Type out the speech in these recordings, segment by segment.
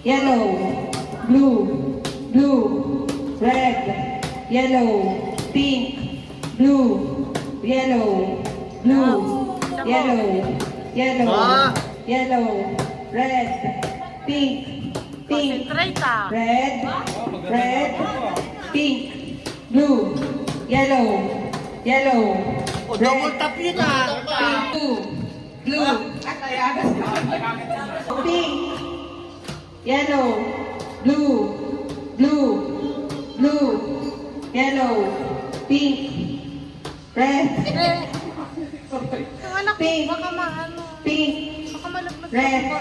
yellow, blue, blue, red, yellow, pink, blue, yellow, blue, yellow, yellow, yellow, red, pink, pink, Concentrate ah. red, red, pink, blue, yellow, yellow, O, double tap yun ah. blue, blue, pink, yellow, blue, blue, blue, yellow, pink, red, Yung anak ko, Pink. baka maano. pink, Baka malaglag Red. sa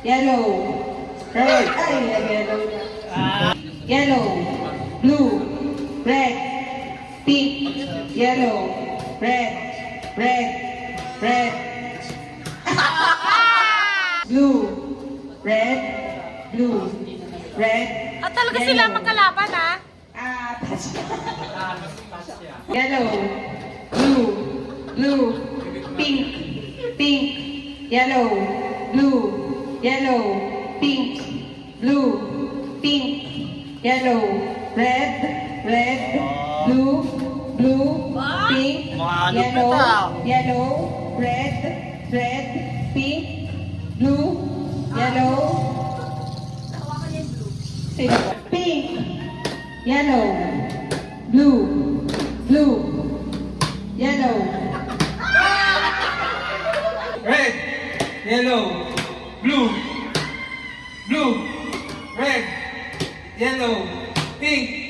yellow, red, ay, yellow, yellow, blue, red, pink, yellow, red, red, red, blue, red, blue, red, Ah, talaga sila magkalaban ah. yellow, blue, blue, pink, pink, yellow, blue, yellow, pink, blue, pink, yellow, red, red, blue, blue, pink, yellow, yellow, red, red, pink, blue, yellow, pink, yellow, blue, blue, yellow, Red, yellow, blue, blue, red, yellow, pink,